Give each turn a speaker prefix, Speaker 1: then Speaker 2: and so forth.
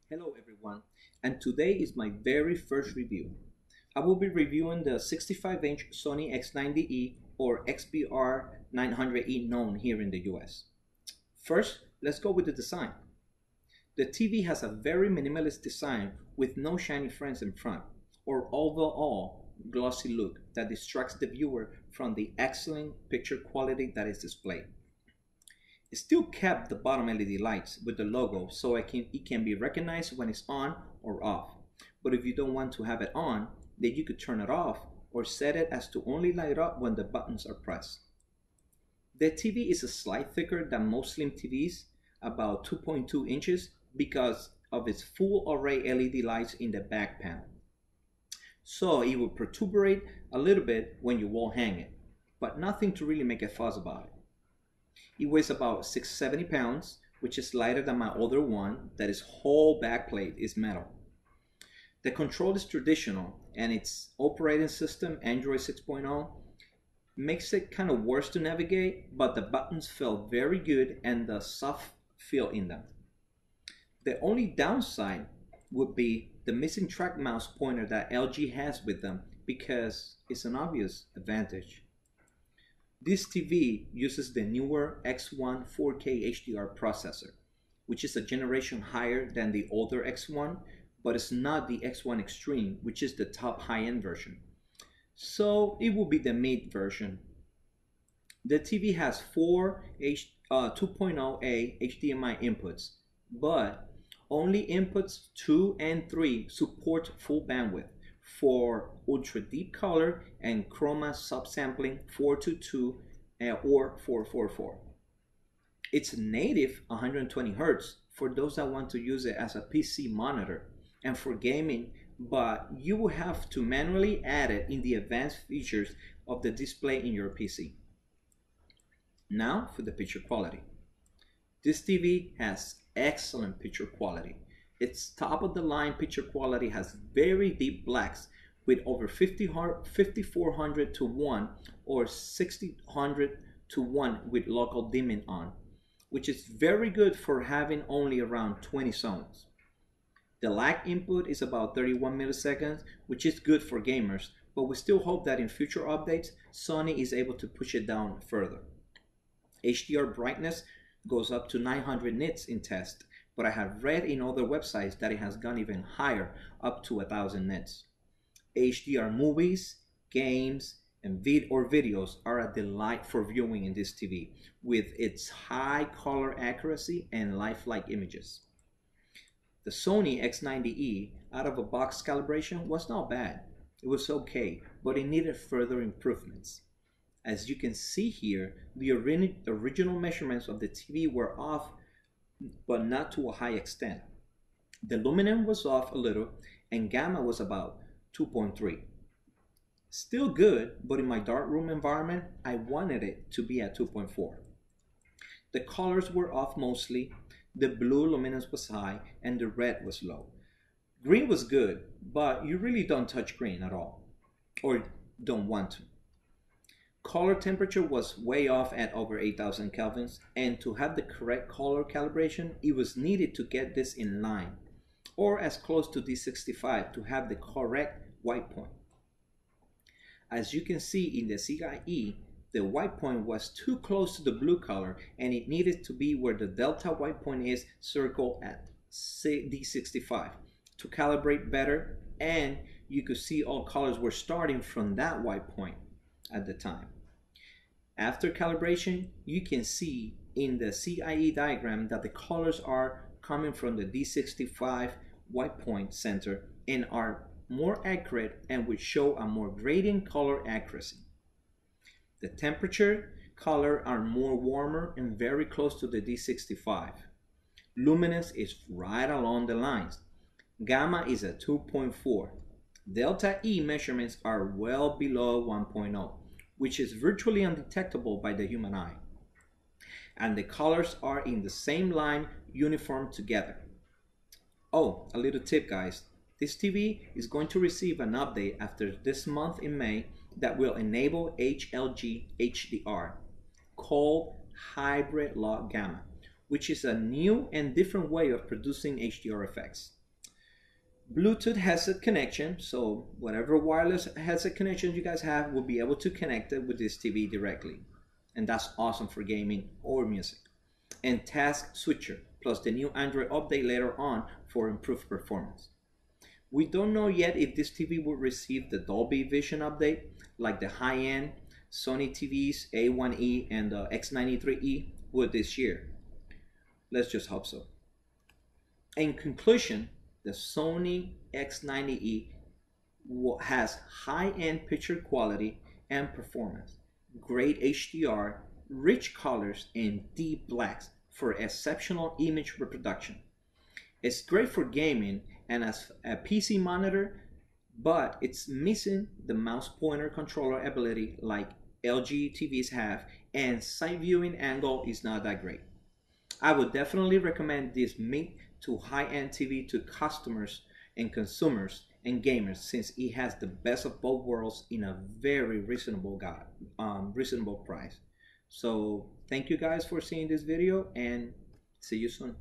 Speaker 1: Hello everyone, and today is my very first review. I will be reviewing the 65-inch Sony X900E or Hdr 900E known here in the US. First, let's go with the design. The TV has a very minimalist design with no shiny frames in front or overall glossy look that distracts the viewer from the excellent picture quality that is displayed. It still kept the bottom LED lights with the logo so it can be recognized when it's on or off. But if you don't want to have it on, then you could turn it off or set it as to only light up when the buttons are pressed. The TV is a slight thicker than most slim TVs, about 2.2 inches, because of its full array LED lights in the back panel. So it will protuberate a little bit when you wall hang it, but nothing to really make a fuss about it. It weighs about 670 pounds, which is lighter than my other one that its whole backplate is metal. The control is traditional and its operating system, Android 6.0, makes it kind of worse to navigate, but the buttons feel very good and the soft feel in them. The only downside would be the missing track mouse pointer that LG has with them, because it's an obvious advantage. This TV uses the newer X1 4K HDR processor, which is a generation higher than the older X1, but it's not the X1 Extreme, which is the top high-end version. So it will be the mid version. The TV has four 2.0A Hdmi inputs, but only inputs 2 and 3 support full bandwidth for ultra deep color and chroma subsampling 422 or 444. It's native 120 Hz for those that want to use it as a PC monitor and for gaming, but you will have to manually add it in the advanced features of the display in your PC. Now for the picture quality. This TV has excellent picture quality. Its top-of-the-line picture quality has very deep blacks with over 5400 to 1 or 6000 to 1 with local dimming on, which is very good for having only around 20 zones. The lag input is about 31 milliseconds, which is good for gamers, but we still hope that in future updates, Sony is able to push it down further. Hdr Brightness goes up to 900 nits in test, but I have read in other websites that it has gone even higher, up to 1000 nits. HDR movies, games, and videos are a delight for viewing in this TV with its high color accuracy and lifelike images. The Sony X900E out-of-a-box calibration was not bad. It was okay, but it needed further improvements. As you can see here, the original measurements of the TV were off, but not to a high extent. The luminance was off a little and gamma was about 2.3. Still good, but in my darkroom environment, I wanted it to be at 2.4. The colors were off mostly, the blue luminance was high, and the red was low. Green was good, but you really don't touch green at all, or don't want to. Color temperature was way off at over 8000 kelvins, and to have the correct color calibration, it was needed to get this in line, or as close to D65 to have the correct white point. As you can see in the CIE, the white point was too close to the blue color and it needed to be where the delta white point is circled at D65 to calibrate better, and you could see all colors were starting from that white point at the time. After calibration, you can see in the CIE diagram that the colors are coming from the D65 white point center and are more accurate and would show a more gradient color accuracy. The temperature, color are more warmer and very close to the D65. Luminance is right along the lines. Gamma is at 2.4. Delta E measurements are well below 1.0, which is virtually undetectable by the human eye. And the colors are in the same line, uniform together. Oh, a little tip guys. This TV is going to receive an update after this month in May that will enable HLG HDR, called Hybrid Log Gamma, which is a new and different way of producing HDR effects. Bluetooth headset connection, so whatever wireless headset connection you guys have will be able to connect it with this TV directly. And that's awesome for gaming or music. And task switcher, plus the new Android update later on for improved performance. We don't know yet if this TV will receive the Dolby Vision update like the high-end Sony TVs A1E and the X900E would this year. Let's just hope so. In conclusion, the Sony X900E has high-end picture quality and performance, great HDR, rich colors, and deep blacks for exceptional image reproduction. It's great for gaming and as a PC monitor, but it's missing the mouse pointer controller ability like LG TVs have, and side viewing angle is not that great. I would definitely recommend this mid to high-end TV to customers and consumers and gamers, since it has the best of both worlds in a very reasonable price. So thank you guys for seeing this video, and see you soon.